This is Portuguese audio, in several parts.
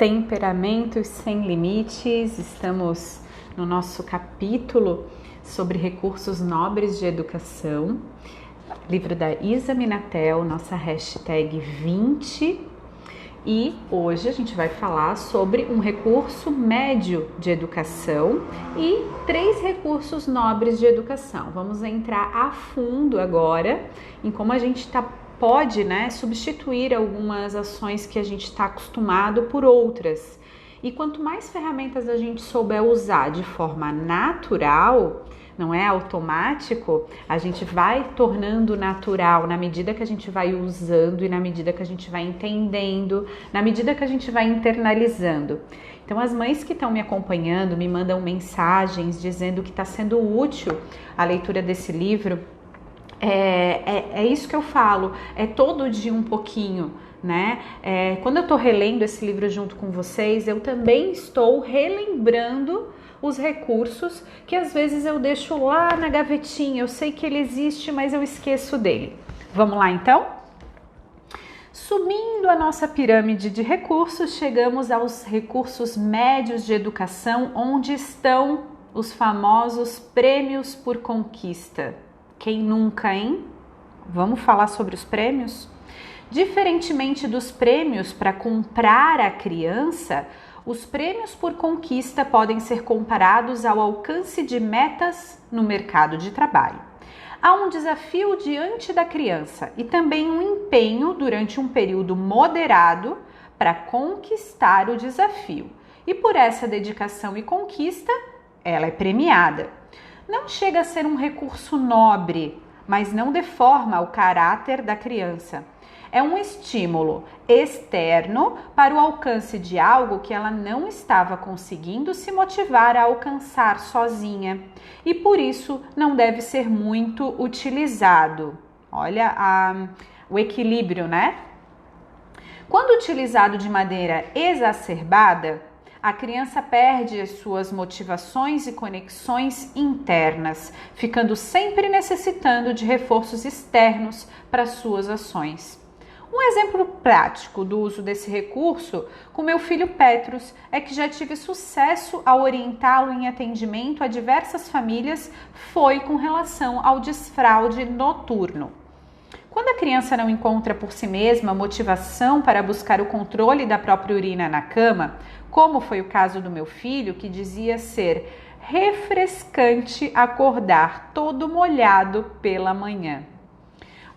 Temperamentos sem limites. Estamos no nosso capítulo sobre recursos nobres de educação, livro da Isa Minatel, nossa hashtag 20, e hoje a gente vai falar sobre um recurso médio de educação e 3 recursos nobres de educação. Vamos entrar a fundo agora em como a gente pode, substituir algumas ações que a gente está acostumado por outras. E quanto mais ferramentas a gente souber usar de forma natural, não é automático, a gente vai tornando natural na medida que a gente vai usando e na medida que a gente vai entendendo, na medida que a gente vai internalizando. Então, as mães que estão me acompanhando me mandam mensagens dizendo que está sendo útil a leitura desse livro. É isso que eu falo, é todo dia um pouquinho, né? Quando eu estou relendo esse livro junto com vocês, eu também estou relembrando os recursos que às vezes eu deixo lá na gavetinha. Eu sei que ele existe, mas eu esqueço dele. Vamos lá então? Subindo a nossa pirâmide de recursos, chegamos aos recursos médios de educação, onde estão os famosos prêmios por conquista. Quem nunca, hein? Vamos falar sobre os prêmios? Diferentemente dos prêmios para comprar a criança, os prêmios por conquista podem ser comparados ao alcance de metas no mercado de trabalho. Há um desafio diante da criança e também um empenho durante um período moderado para conquistar o desafio. E por essa dedicação e conquista, ela é premiada. Não chega a ser um recurso nobre, mas não deforma o caráter da criança. É um estímulo externo para o alcance de algo que ela não estava conseguindo se motivar a alcançar sozinha e por isso não deve ser muito utilizado. Olha o equilíbrio, né? Quando utilizado de maneira exacerbada, a criança perde as suas motivações e conexões internas, ficando sempre necessitando de reforços externos para suas ações. Um exemplo prático do uso desse recurso com meu filho Petrus é que já tive sucesso ao orientá-lo em atendimento a diversas famílias foi com relação ao desfraude noturno. Quando a criança não encontra por si mesma motivação para buscar o controle da própria urina na cama, como foi o caso do meu filho, que dizia ser refrescante acordar todo molhado pela manhã.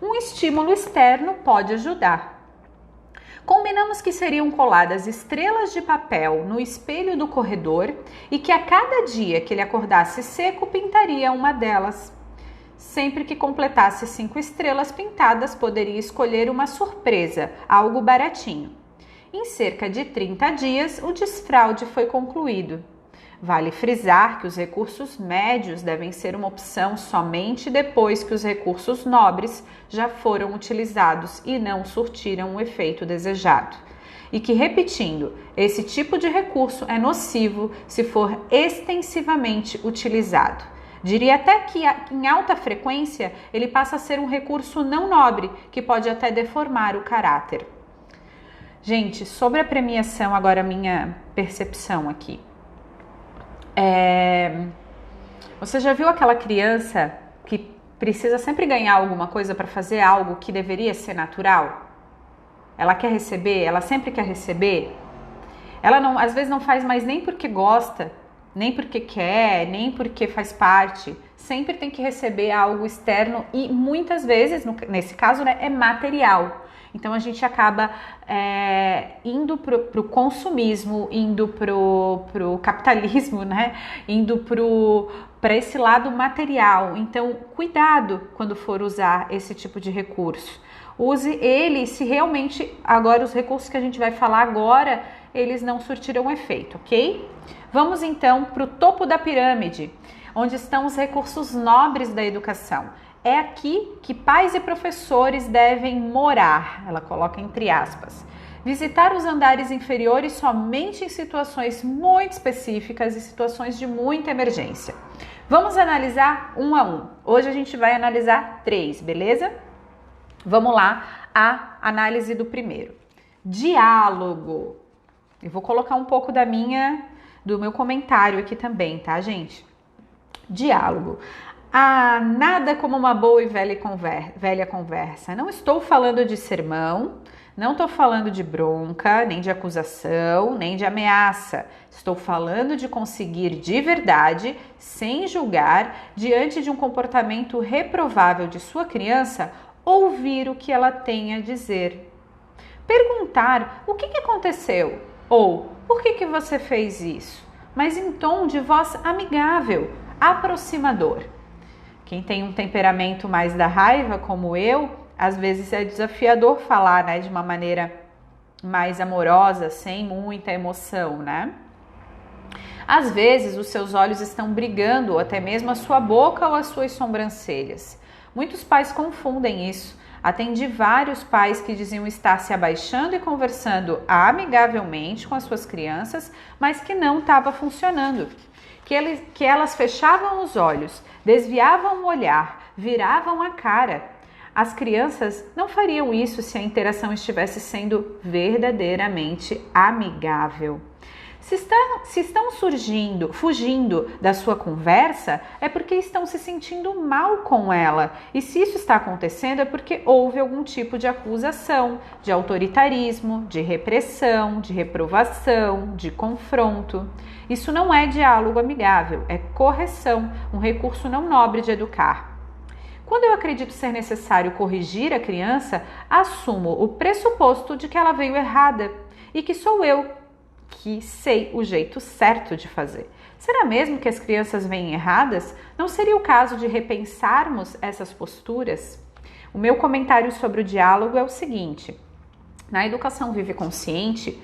Um estímulo externo pode ajudar. Combinamos que seriam coladas estrelas de papel no espelho do corredor e que a cada dia que ele acordasse seco, pintaria uma delas. Sempre que completasse 5 estrelas pintadas, poderia escolher uma surpresa, algo baratinho. Em cerca de 30 dias, o desfraude foi concluído. Vale frisar que os recursos médios devem ser uma opção somente depois que os recursos nobres já foram utilizados e não surtiram o efeito desejado. E que, repetindo, esse tipo de recurso é nocivo se for extensivamente utilizado. Diria até que em alta frequência ele passa a ser um recurso não nobre, que pode até deformar o caráter. Gente, sobre a premiação, agora a minha percepção aqui. Você já viu aquela criança que precisa sempre ganhar alguma coisa para fazer algo que deveria ser natural? Ela quer receber, ela sempre quer receber. Ela não, às vezes não faz mais nem porque gosta, nem porque quer, nem porque faz parte. Sempre tem que receber algo externo e muitas vezes, nesse caso, é material. Então a gente acaba indo para o consumismo, indo para o capitalismo, indo para esse lado material. Então cuidado quando for usar esse tipo de recurso. Use ele se realmente, agora os recursos que a gente vai falar agora, eles não surtirão efeito, ok? Vamos então para o topo da pirâmide, onde estão os recursos nobres da educação. É aqui que pais e professores devem morar, ela coloca entre aspas. Visitar os andares inferiores somente em situações muito específicas e situações de muita emergência. Vamos analisar um a um. Hoje a gente vai analisar 3, beleza? Vamos lá, a análise do primeiro. Diálogo. Eu vou colocar um pouco do meu comentário aqui também, tá, gente? Diálogo. Nada como uma boa e velha conversa. Não estou falando de sermão, não estou falando de bronca, nem de acusação, nem de ameaça. Estou falando de conseguir de verdade, sem julgar, diante de um comportamento reprovável de sua criança, ouvir o que ela tem a dizer. Perguntar o que aconteceu ou por que você fez isso, mas em tom de voz amigável, aproximador. Quem tem um temperamento mais da raiva, como eu, às vezes é desafiador falar, né, de uma maneira mais amorosa, sem muita emoção, né? Às vezes os seus olhos estão brigando, ou até mesmo a sua boca ou as suas sobrancelhas. Muitos pais confundem isso. Atendi vários pais que diziam estar se abaixando e conversando amigavelmente com as suas crianças, mas que não estava funcionando. Que elas fechavam os olhos, desviavam o olhar, viravam a cara. As crianças não fariam isso se a interação estivesse sendo verdadeiramente amigável. Se estão fugindo da sua conversa, é porque estão se sentindo mal com ela. E se isso está acontecendo, é porque houve algum tipo de acusação, de autoritarismo, de repressão, de reprovação, de confronto. Isso não é diálogo amigável, é correção, um recurso não nobre de educar. Quando eu acredito ser necessário corrigir a criança, assumo o pressuposto de que ela veio errada e que sou eu que sei o jeito certo de fazer. Será mesmo que as crianças vêm erradas? Não seria o caso de repensarmos essas posturas? O meu comentário sobre o diálogo é o seguinte: na educação Vive Consciente,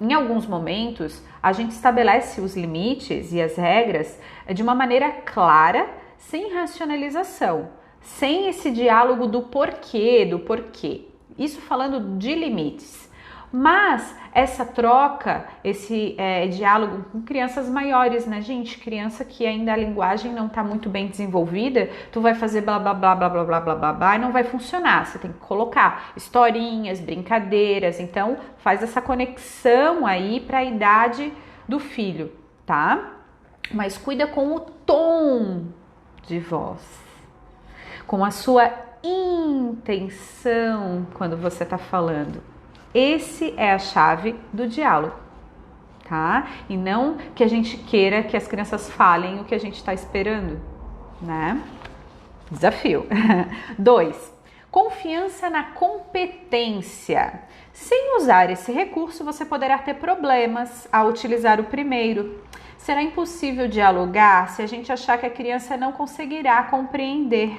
em alguns momentos, a gente estabelece os limites e as regras de uma maneira clara, sem racionalização, sem esse diálogo do porquê. Isso falando de limites. Mas essa troca, esse diálogo com crianças maiores, né, gente? Criança que ainda a linguagem não está muito bem desenvolvida, tu vai fazer blá blá blá blá blá blá blá blá blá e não vai funcionar. Você tem que colocar historinhas, brincadeiras. Então, faz essa conexão aí para a idade do filho, tá? Mas cuida com o tom de voz, com a sua intenção quando você está falando. Esse é a chave do diálogo, tá? E não que a gente queira que as crianças falem o que a gente está esperando, né? Desafio. 2. Confiança na competência. Sem usar esse recurso, você poderá ter problemas ao utilizar o primeiro. Será impossível dialogar se a gente achar que a criança não conseguirá compreender.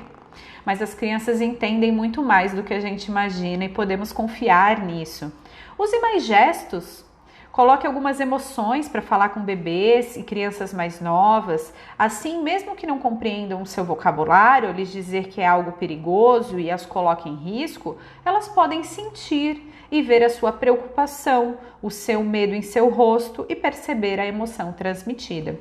Mas as crianças entendem muito mais do que a gente imagina e podemos confiar nisso. Use mais gestos. Coloque algumas emoções para falar com bebês e crianças mais novas. Assim, mesmo que não compreendam o seu vocabulário, lhes dizer que é algo perigoso e as coloque em risco, elas podem sentir e ver a sua preocupação, o seu medo em seu rosto e perceber a emoção transmitida.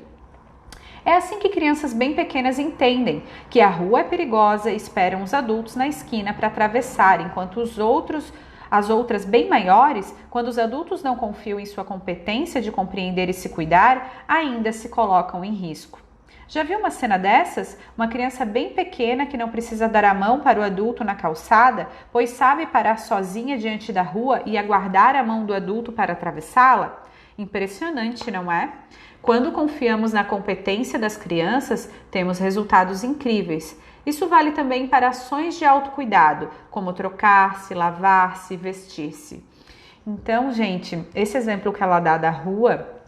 É assim que crianças bem pequenas entendem que a rua é perigosa e esperam os adultos na esquina para atravessar, enquanto as outras bem maiores, quando os adultos não confiam em sua competência de compreender e se cuidar, ainda se colocam em risco. Já viu uma cena dessas? Uma criança bem pequena que não precisa dar a mão para o adulto na calçada, pois sabe parar sozinha diante da rua e aguardar a mão do adulto para atravessá-la? Impressionante, não é? Quando confiamos na competência das crianças, temos resultados incríveis. Isso vale também para ações de autocuidado, como trocar-se, lavar-se, vestir-se. Então, gente, esse exemplo que ela dá da rua,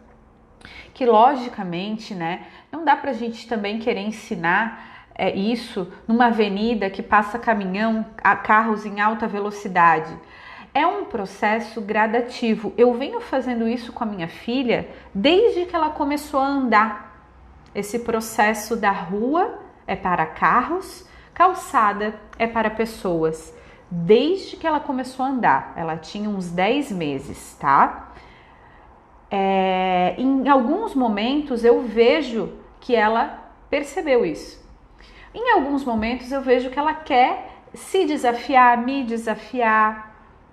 que logicamente, né, não dá pra gente também querer ensinar isso numa avenida que passa caminhão, carros em alta velocidade. É um processo gradativo. Eu venho fazendo isso com a minha filha desde que ela começou a andar. Esse processo da rua é para carros, calçada é para pessoas. Desde que ela começou a andar, ela tinha uns 10 meses, tá? Em alguns momentos eu vejo que ela percebeu isso. Em alguns momentos eu vejo que ela quer se desafiar, me desafiar,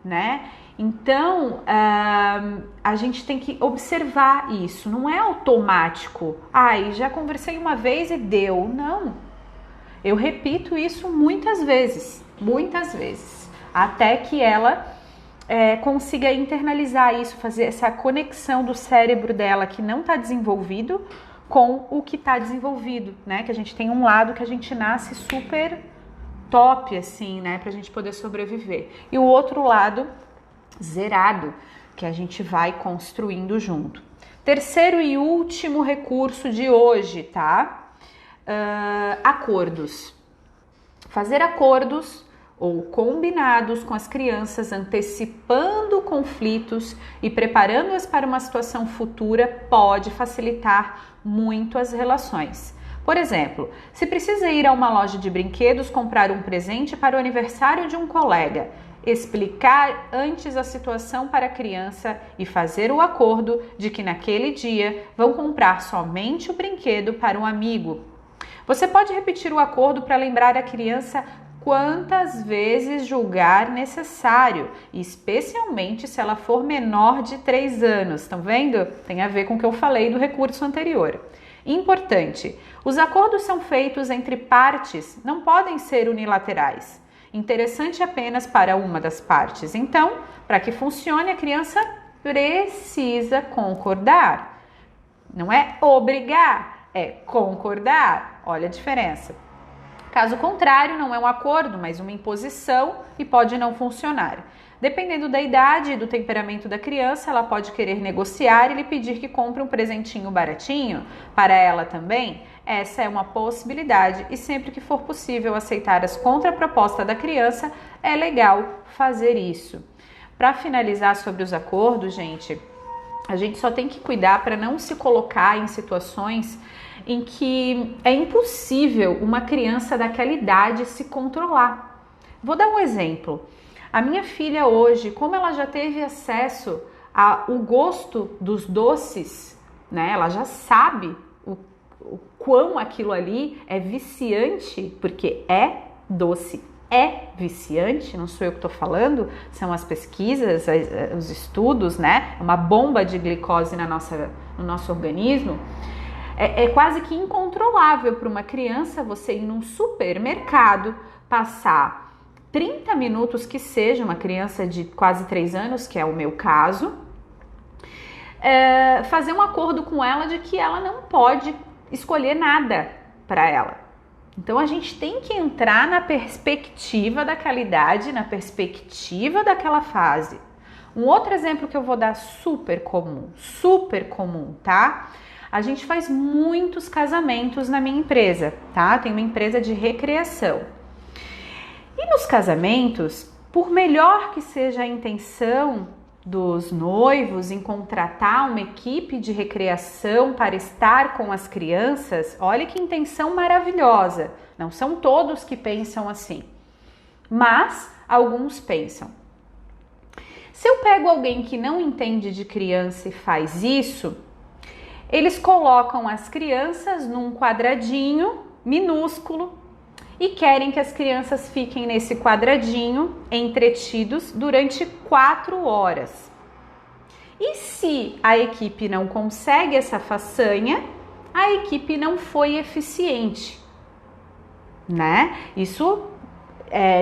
né? Então, a gente tem que observar isso, não é automático. Já conversei uma vez e deu. Não, eu repito isso muitas vezes, até que ela consiga internalizar isso, fazer essa conexão do cérebro dela que não está desenvolvido com o que está desenvolvido, né? Que a gente tem um lado que a gente nasce super top, assim, né? Pra gente poder sobreviver. E o outro lado zerado, que a gente vai construindo junto. Terceiro e último recurso de hoje, tá? Acordos. Fazer acordos ou combinados com as crianças, antecipando conflitos e preparando-as para uma situação futura, pode facilitar muito as relações. Por exemplo, se precisa ir a uma loja de brinquedos comprar um presente para o aniversário de um colega, explicar antes a situação para a criança e fazer o acordo de que naquele dia vão comprar somente o brinquedo para um amigo. Você pode repetir o acordo para lembrar a criança quantas vezes julgar necessário, especialmente se ela for menor de 3 anos. Estão vendo? Tem a ver com o que eu falei do recurso anterior. Importante, os acordos são feitos entre partes, não podem ser unilaterais. Interessante apenas para uma das partes. Então, para que funcione, a criança precisa concordar. Não é obrigar, é concordar. Olha a diferença. Caso contrário, não é um acordo, mas uma imposição e pode não funcionar. Dependendo da idade e do temperamento da criança, ela pode querer negociar e lhe pedir que compre um presentinho baratinho para ela também. Essa é uma possibilidade e sempre que for possível aceitar as contrapropostas da criança, é legal fazer isso. Para finalizar sobre os acordos, gente, a gente só tem que cuidar para não se colocar em situações em que é impossível uma criança daquela idade se controlar. Vou dar um exemplo. A minha filha hoje, como ela já teve acesso ao gosto dos doces, né? Ela já sabe o quão aquilo ali é viciante, porque é doce, é viciante, não sou eu que estou falando, são as pesquisas, os estudos, né? É uma bomba de glicose no nosso organismo. É quase que incontrolável para uma criança você ir num supermercado, passar 30 minutos, que seja uma criança de quase 3 anos, que é o meu caso, fazer um acordo com ela de que ela não pode escolher nada para ela. Então a gente tem que entrar na perspectiva daquela idade, na perspectiva daquela fase. Um outro exemplo que eu vou dar super comum, tá? A gente faz muitos casamentos na minha empresa, tá? Tem uma empresa de recreação. E nos casamentos, por melhor que seja a intenção dos noivos em contratar uma equipe de recreação para estar com as crianças, olha que intenção maravilhosa. Não são todos que pensam assim, mas alguns pensam. Se eu pego alguém que não entende de criança e faz isso, eles colocam as crianças num quadradinho minúsculo e querem que as crianças fiquem nesse quadradinho entretidos durante 4 horas. E se a equipe não consegue essa façanha, a equipe não foi eficiente, né? Isso,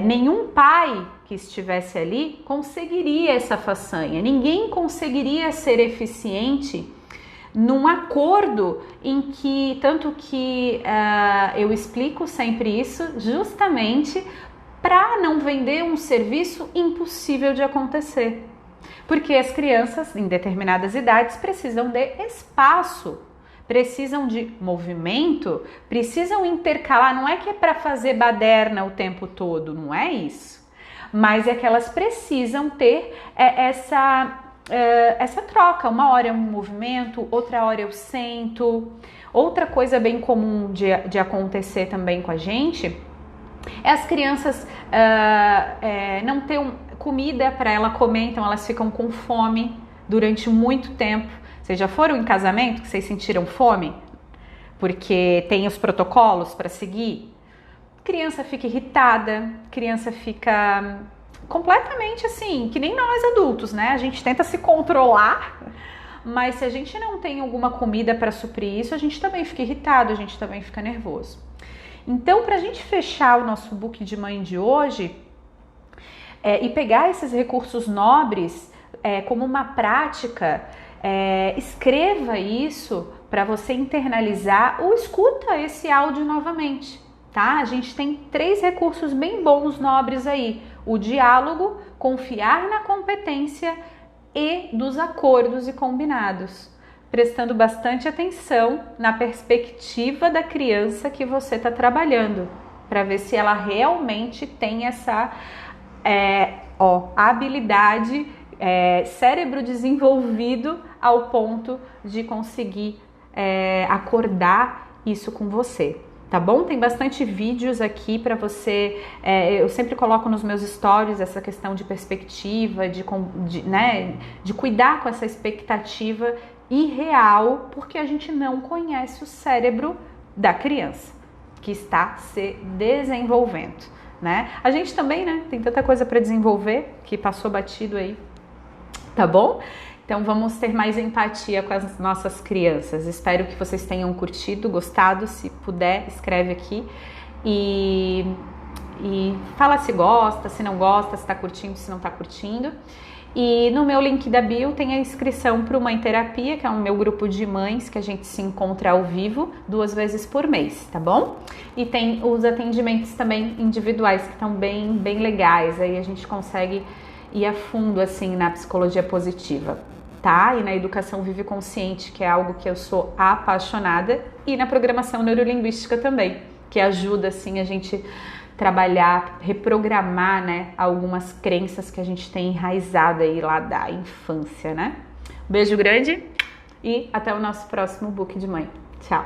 nenhum pai que estivesse ali conseguiria essa façanha. Ninguém conseguiria ser eficiente num acordo em que, tanto que eu explico sempre isso justamente para não vender um serviço impossível de acontecer. Porque as crianças em determinadas idades precisam de espaço, precisam de movimento, precisam intercalar. Não é que é para fazer baderna o tempo todo, não é isso. Mas é que elas precisam ter essa troca. Uma hora é um movimento, outra hora eu sento. Outra coisa bem comum de acontecer também com a gente é as crianças não ter comida para ela comer, então elas ficam com fome durante muito tempo. Vocês já foram em casamento que vocês sentiram fome? Porque tem os protocolos para seguir? Criança fica irritada, criança fica completamente assim, que nem nós adultos, né? A gente tenta se controlar, mas se a gente não tem alguma comida para suprir isso, a gente também fica irritado, a gente também fica nervoso. Então, para a gente fechar o nosso book de mãe de hoje e pegar esses recursos nobres como uma prática, escreva isso para você internalizar ou escuta esse áudio novamente, tá? A gente tem 3 recursos bem bons, nobres aí: o diálogo, confiar na competência e dos acordos e combinados, prestando bastante atenção na perspectiva da criança que você está trabalhando, para ver se ela realmente tem essa habilidade, cérebro desenvolvido ao ponto de conseguir acordar isso com você, tá bom? Tem bastante vídeos aqui para você, eu sempre coloco nos meus stories essa questão de perspectiva, de cuidar com essa expectativa irreal, porque a gente não conhece o cérebro da criança que está se desenvolvendo, né? A gente também, né, tem tanta coisa para desenvolver que passou batido aí, tá bom? Então vamos ter mais empatia com as nossas crianças. Espero que vocês tenham curtido, gostado. Se puder, escreve aqui e fala se gosta, se não gosta, se tá curtindo, se não tá curtindo. E no meu link da bio tem a inscrição para o Mãe Terapia, que é o meu grupo de mães que a gente se encontra ao vivo 2 vezes por mês, tá bom? E tem os atendimentos também individuais que estão bem, bem legais. Aí a gente consegue ir a fundo assim na psicologia positiva, tá? E na educação vive consciente, que é algo que eu sou apaixonada, e na programação neurolinguística também, que ajuda assim a gente trabalhar, reprogramar, né, algumas crenças que a gente tem enraizado aí lá da infância, né? Beijo grande e até o nosso próximo book de mãe. Tchau!